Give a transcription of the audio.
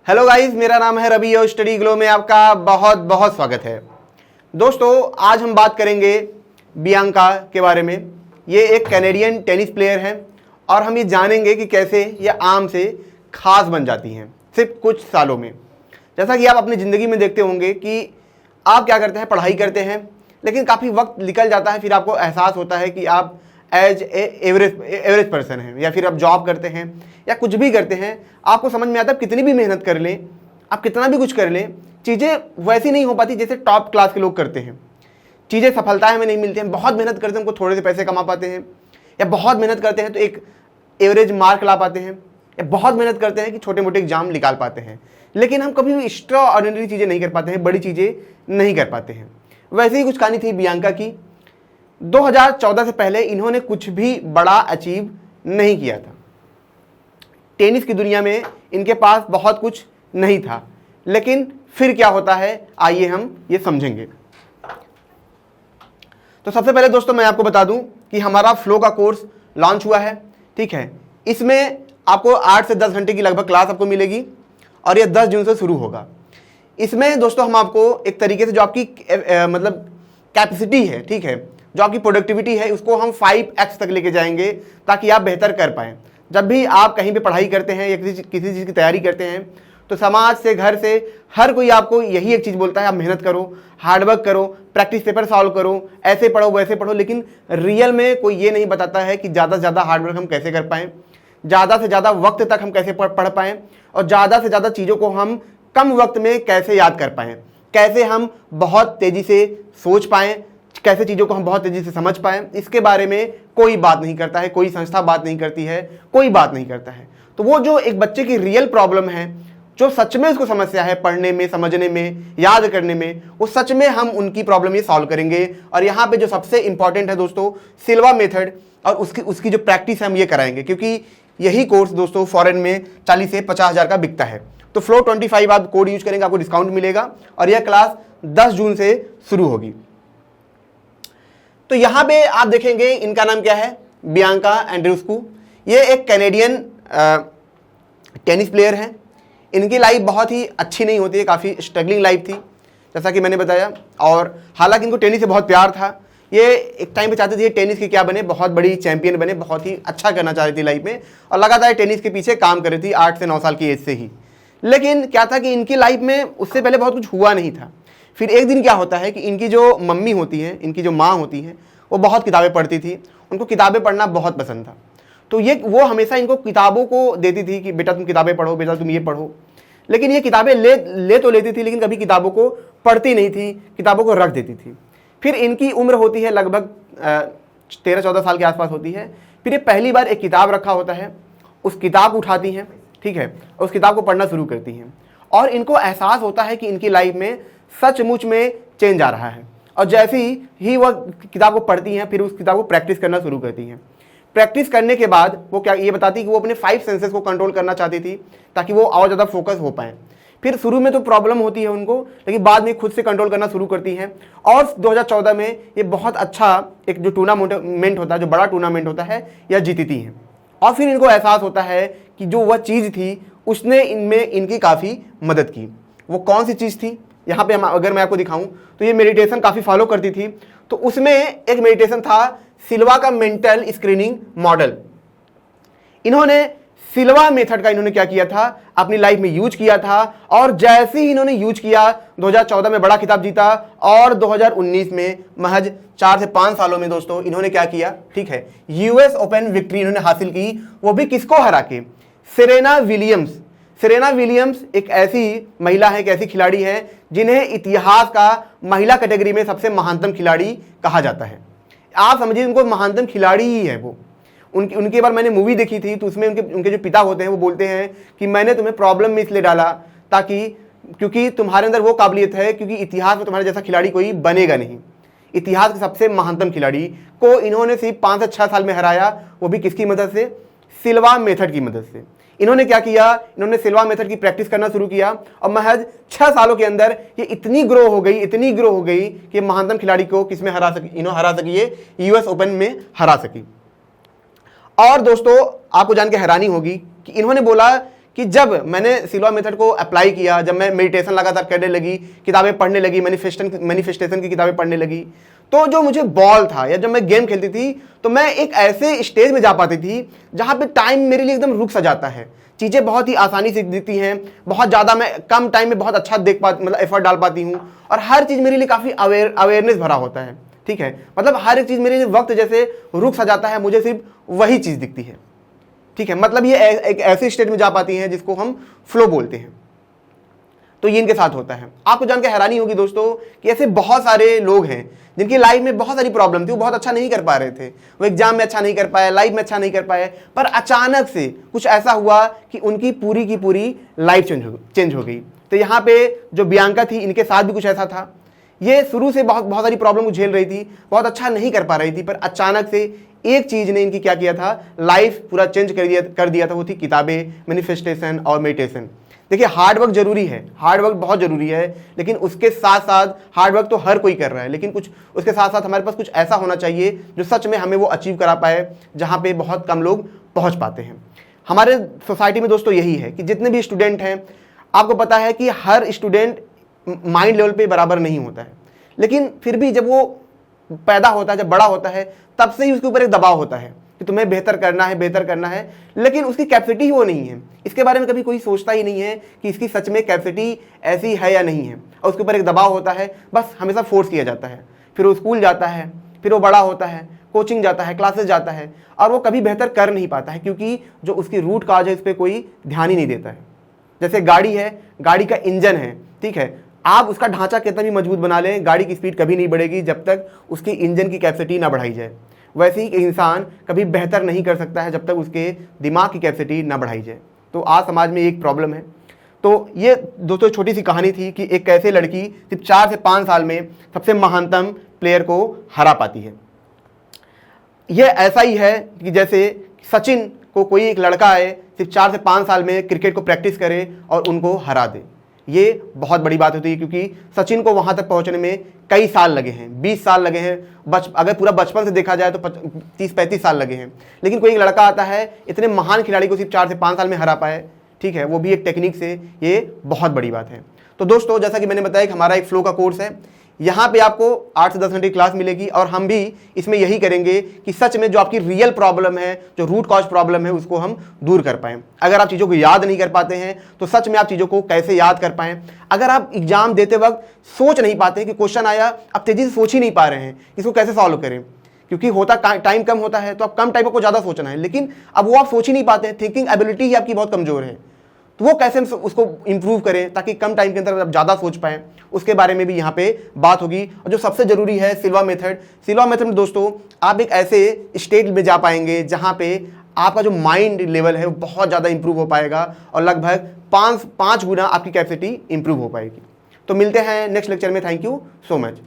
Hello guys, मेरा नाम है रवि और स्टडी ग्लो में आपका बहुत बहुत स्वागत है। दोस्तों, आज हम बात करेंगे बियांका के बारे में। ये एक कैनेडियन टेनिस प्लेयर हैं और हम ये जानेंगे कि कैसे ये आम से खास बन जाती हैं सिर्फ कुछ सालों में। जैसा कि आप अपनी ज़िंदगी में देखते होंगे कि आप क्या करते हैं, पढ़ाई करते हैं, लेकिन काफ़ी वक्त निकल जाता है, फिर आपको एहसास होता है कि आप एज एवरेज पर्सन हैं, या फिर आप जॉब करते हैं या कुछ भी करते हैं, आपको समझ में आता है कितनी भी मेहनत कर लें, आप कितना भी कुछ कर लें, चीज़ें वैसी नहीं हो पाती जैसे टॉप क्लास के लोग करते हैं। चीज़ें सफलता हमें नहीं मिलती हैं। बहुत मेहनत करते हैं, उनको थोड़े से पैसे कमा पाते हैं, या बहुत मेहनत करते हैं तो एक एवरेज मार्क ला पाते हैं, या बहुत मेहनत करते हैं कि छोटे मोटे एग्जाम निकाल पाते हैं, लेकिन हम कभी भी एक्स्ट्रा ऑर्डिनरी चीज़ें नहीं कर पाते हैं, बड़ी चीज़ें नहीं कर पाते हैं। वैसे ही कुछ कहानी थी बियांका की। 2014 से पहले इन्होंने कुछ भी बड़ा अचीव नहीं किया था। टेनिस की दुनिया में इनके पास बहुत कुछ नहीं था, लेकिन फिर क्या होता है, आइए हम ये समझेंगे। तो सबसे पहले दोस्तों मैं आपको बता दूं कि हमारा फ्लो का कोर्स लॉन्च हुआ है, ठीक है। इसमें आपको 8 से 10 घंटे की लगभग क्लास आपको मिलेगी और ये 10 जून से शुरू होगा। इसमें दोस्तों हम आपको एक तरीके से जो आपकी मतलब कैपेसिटी है, ठीक है, जो आपकी प्रोडक्टिविटी है, उसको हम 5x तक लेके जाएंगे ताकि आप बेहतर कर पाएँ। जब भी आप कहीं पे पढ़ाई करते हैं या किसी चीज़ की तैयारी करते हैं, तो समाज से, घर से, हर कोई आपको यही एक चीज़ बोलता है, आप मेहनत करो, हार्डवर्क करो, प्रैक्टिस पेपर सॉल्व करो, ऐसे पढ़ो वैसे पढ़ो, लेकिन रियल में कोई ये नहीं बताता है कि ज़्यादा से ज़्यादा हार्डवर्क हम कैसे कर पाएँ, ज़्यादा से ज़्यादा वक्त तक हम कैसे पढ़ पाएँ, और ज़्यादा से ज़्यादा चीज़ों को हम कम वक्त में कैसे याद कर पाएँ, कैसे हम बहुत तेज़ी से सोच पाएँ, कैसे चीज़ों को हम बहुत तेज़ी से समझ पाएँ। इसके बारे में कोई बात नहीं करता है, कोई संस्था बात नहीं करती है, कोई बात नहीं करता है। तो वो जो एक बच्चे की रियल प्रॉब्लम है, जो सच में उसको समस्या है पढ़ने में, समझने में, याद करने में, वो सच में हम उनकी प्रॉब्लम ये सॉल्व करेंगे। और यहाँ पे जो सबसे इंपॉर्टेंट है दोस्तों, सिल्वा मेथड, और उसकी जो प्रैक्टिस है हम ये कराएंगे, क्योंकि यही कोर्स दोस्तों फॉरेन में 40 से 50 हज़ार का बिकता है। तो फ्लो 25 आप कोड यूज करेंगे, आपको डिस्काउंट मिलेगा, और यह क्लास 10 जून से शुरू होगी। तो यहाँ पे आप देखेंगे इनका नाम क्या है, बियांका एंड्रूस्कू। ये एक कैनेडियन टेनिस प्लेयर हैं। इनकी लाइफ बहुत ही अच्छी नहीं होती है, काफ़ी स्ट्रगलिंग लाइफ थी, जैसा कि मैंने बताया। और हालांकि इनको टेनिस से बहुत प्यार था। ये एक टाइम पे चाहते थे टेनिस की क्या बने, बहुत बड़ी चैंपियन बने, बहुत ही अच्छा करना चाह रही थी लाइफ में, और लगातार टेनिस के पीछे काम कर रही थी 8 से 9 साल की एज से ही। लेकिन क्या था कि इनकी लाइफ में उससे पहले बहुत कुछ हुआ नहीं था। फिर एक दिन क्या होता है कि इनकी जो मम्मी होती हैं, इनकी जो माँ होती हैं, वो बहुत किताबें पढ़ती थी, उनको किताबें पढ़ना बहुत पसंद था। तो वो हमेशा इनको किताबों को देती थी कि बेटा तुम किताबें पढ़ो, बेटा तुम ये पढ़ो। लेकिन ये किताबें ले तो लेती थी, लेकिन कभी किताबों को पढ़ती नहीं थी, किताबों को रख देती थी। फिर इनकी उम्र होती है लगभग 13-14 साल के आसपास होती है। फिर ये पहली बार एक किताब रखा होता है, उस किताब को उठाती हैं, ठीक है, और उस किताब को पढ़ना शुरू करती हैं, और इनको एहसास होता है कि इनकी लाइफ में सचमुच में चेंज आ रहा है। और जैसे ही वह किताब को पढ़ती हैं, फिर उस किताब को प्रैक्टिस करना शुरू करती हैं। प्रैक्टिस करने के बाद वो क्या ये बताती कि वो अपने 5 सेंसेस को कंट्रोल करना चाहती थी, ताकि वो और ज़्यादा फोकस हो पाएँ। फिर शुरू में तो प्रॉब्लम होती है उनको, लेकिन बाद में खुद से कंट्रोल करना शुरू करती हैं। और 2014 में ये बहुत अच्छा एक जो टूर्नामेंट होता है, जो बड़ा टूर्नामेंट होता है, यह जीतती हैं। और फिर इनको एहसास होता है कि जो वह चीज़ थी उसने इनमें इनकी काफ़ी मदद की। वो कौन सी चीज़ थी, यहाँ पे अगर मैं आपको दिखाऊं तो ये मेडिटेशन काफ़ी फॉलो करती थी। तो उसमें एक मेडिटेशन था सिल्वा का मेंटल स्क्रीनिंग मॉडल। इन्होंने सिल्वा मेथड का इन्होंने क्या किया था, अपनी लाइफ में यूज किया था, और जैसे ही इन्होंने यूज किया 2014 में बड़ा खिताब जीता, और 2019 में महज 4 से 5 सालों में दोस्तों इन्होंने क्या किया, ठीक है, यूएस ओपन विक्ट्री इन्होंने हासिल की। वो भी किसको हरा के, सेरेना विलियम्स। सेरेना विलियम्स एक ऐसी महिला है, एक ऐसी खिलाड़ी है जिन्हें इतिहास का महिला कैटेगरी में सबसे महानतम खिलाड़ी कहा जाता है। आप समझिए उनको महानतम खिलाड़ी ही है वो। उनके बार मैंने मूवी देखी थी, तो उसमें उनके जो पिता होते हैं वो बोलते हैं कि मैंने तुम्हें प्रॉब्लम में इसलिए डाला क्योंकि तुम्हारे अंदर वो काबिलियत है, क्योंकि इतिहास में तुम्हारे जैसा खिलाड़ी कोई बनेगा नहीं। इतिहास के सबसे महानतम खिलाड़ी को इन्होंने सिर्फ 5 से 6 साल में हराया, वो भी किसकी मदद से, सिल्वा मेथड की मदद से। इन्होंने क्या किया, इन्होंने सिल्वा मेथड की प्रैक्टिस करना शुरू किया, और महज 6 सालों के अंदर ये इतनी ग्रो हो गई कि महानतम खिलाड़ी को किसमें हरा सकी, ये यूएस ओपन में हरा सकी। और दोस्तों आपको जान के हैरानी होगी कि इन्होंने बोला कि जब मैंने सिल्वा मेथड को अप्लाई किया, जब मैं मेडिटेशन लगातार करने लगी, किताबें पढ़ने लगी, मैनिफेस्टेशन की किताबें पढ़ने लगी, तो जो मुझे बॉल था या जब मैं गेम खेलती थी तो मैं एक ऐसे स्टेज में जा पाती थी जहाँ पे टाइम मेरे लिए एकदम रुक सा जाता है, चीज़ें बहुत ही आसानी से दिखती हैं, बहुत ज़्यादा मैं कम टाइम में बहुत अच्छा देख पा मतलब एफर्ट डाल पाती हूँ, और हर चीज़ मेरे लिए काफ़ी अवेयरनेस भरा होता है। ठीक है, मतलब हर एक चीज़ मेरे लिए वक्त जैसे रुक सा जाता है, मुझे सिर्फ वही चीज़ दिखती है। ठीक है, मतलब ये एक ऐसे स्टेट में जा पाती हैं जिसको हम फ्लो बोलते हैं। तो ये इनके साथ होता है। आपको जान के हैरानी होगी दोस्तों कि ऐसे बहुत सारे लोग हैं जिनकी लाइफ में बहुत सारी प्रॉब्लम थी, वो बहुत अच्छा नहीं कर पा रहे थे, वो एग्जाम में अच्छा नहीं कर पाए, लाइफ में अच्छा नहीं कर पाए, पर अचानक से कुछ ऐसा हुआ कि उनकी पूरी की पूरी लाइफ चेंज हो गई। तो यहाँ पे जो बियांका थी, इनके साथ भी कुछ ऐसा था। ये शुरू से बहुत सारी प्रॉब्लम को झेल रही थी, बहुत अच्छा नहीं कर पा रही थी, पर अचानक से एक चीज ने इनकी क्या किया था, लाइफ पूरा चेंज कर दिया था। वो थी किताबें, मैनिफेस्टेशन और मेडिटेशन। देखिए, हार्ड वर्क जरूरी है, हार्ड वर्क बहुत जरूरी है, लेकिन उसके साथ साथ हार्ड वर्क तो हर कोई कर रहा है, लेकिन कुछ उसके साथ साथ हमारे पास कुछ ऐसा होना चाहिए जो सच में हमें वो अचीव करा पाए, जहाँ पे बहुत कम लोग पहुँच पाते हैं। हमारे सोसाइटी में दोस्तों यही है कि जितने भी स्टूडेंट हैं, आपको पता है कि हर स्टूडेंट माइंड लेवल पे बराबर नहीं होता है, लेकिन फिर भी जब वो पैदा होता है, जब बड़ा होता है, तब से ही उसके ऊपर एक दबाव होता है कि तुम्हें बेहतर करना है, बेहतर करना है, लेकिन उसकी कैपेसिटी ही वो नहीं है। इसके बारे में कभी कोई सोचता ही नहीं है कि इसकी सच में कैपेसिटी ऐसी है या नहीं है, और उसके ऊपर एक दबाव होता है, बस हमेशा फोर्स किया जाता है। फिर वो स्कूल जाता है, फिर वो बड़ा होता है, कोचिंग जाता है, क्लासेस जाता है, और वो कभी बेहतर कर नहीं पाता है, क्योंकि जो उसकी रूट काज है इस पर कोई ध्यान ही नहीं देता है। जैसे गाड़ी है, गाड़ी का इंजन है, ठीक है, आप उसका ढांचा कितना भी मजबूत बना लें, गाड़ी की स्पीड कभी नहीं बढ़ेगी जब तक उसकी इंजन की कैपेसिटी ना बढ़ाई जाए। वैसे ही इंसान कभी बेहतर नहीं कर सकता है जब तक उसके दिमाग की कैपेसिटी ना बढ़ाई जाए। तो आज समाज में एक प्रॉब्लम है। तो ये दोस्तों छोटी सी कहानी थी कि एक कैसे लड़की सिर्फ 4 से 5 साल में सबसे महानतम प्लेयर को हरा पाती है। ये ऐसा ही है कि जैसे सचिन को कोई एक लड़का आए, सिर्फ 4 से 5 साल में क्रिकेट को प्रैक्टिस करे और उनको हरा दे। ये बहुत बड़ी बात होती है, क्योंकि सचिन को वहां तक पहुंचने में कई साल लगे हैं, 20 साल लगे हैं, अगर पूरा बचपन से देखा जाए तो 30-35 साल लगे हैं। लेकिन कोई एक लड़का आता है, इतने महान खिलाड़ी को सिर्फ 4 से 5 साल में हरा पाए, ठीक है, वो भी एक टेक्निक से, ये बहुत बड़ी बात है। तो दोस्तों, जैसा कि मैंने बताया कि हमारा एक फ्लो का कोर्स है, यहाँ पे आपको 8 से 10 घंटे की क्लास मिलेगी, और हम भी इसमें यही करेंगे कि सच में जो आपकी रियल प्रॉब्लम है, जो रूट कॉज प्रॉब्लम है, उसको हम दूर कर पाएं। अगर आप चीज़ों को याद नहीं कर पाते हैं तो सच में आप चीज़ों को कैसे याद कर पाएं। अगर आप एग्जाम देते वक्त सोच नहीं पाते कि क्वेश्चन आया, आप तेजी से सोच ही नहीं पा रहे हैं, इसको कैसे सॉल्व करें, क्योंकि होता टाइम कम होता है, तो आप कम टाइम को ज़्यादा सोचना है, लेकिन अब वो आप सोच ही नहीं पाते हैं, थिंकिंग एबिलिटी ही आपकी बहुत कमज़ोर है। तो वो कैसे हम उसको इंप्रूव करें ताकि कम टाइम के अंदर आप ज़्यादा सोच पाएं, उसके बारे में भी यहाँ पे बात होगी। और जो सबसे ज़रूरी है, सिल्वा मेथड। सिल्वा मेथड में दोस्तों आप एक ऐसे स्टेट में जा पाएंगे जहाँ पे आपका जो माइंड लेवल है वो बहुत ज़्यादा इंप्रूव हो पाएगा, और लगभग 5 गुना आपकी कैपेसिटी इंप्रूव हो पाएगी। तो मिलते हैं नेक्स्ट लेक्चर में। Thank you so much.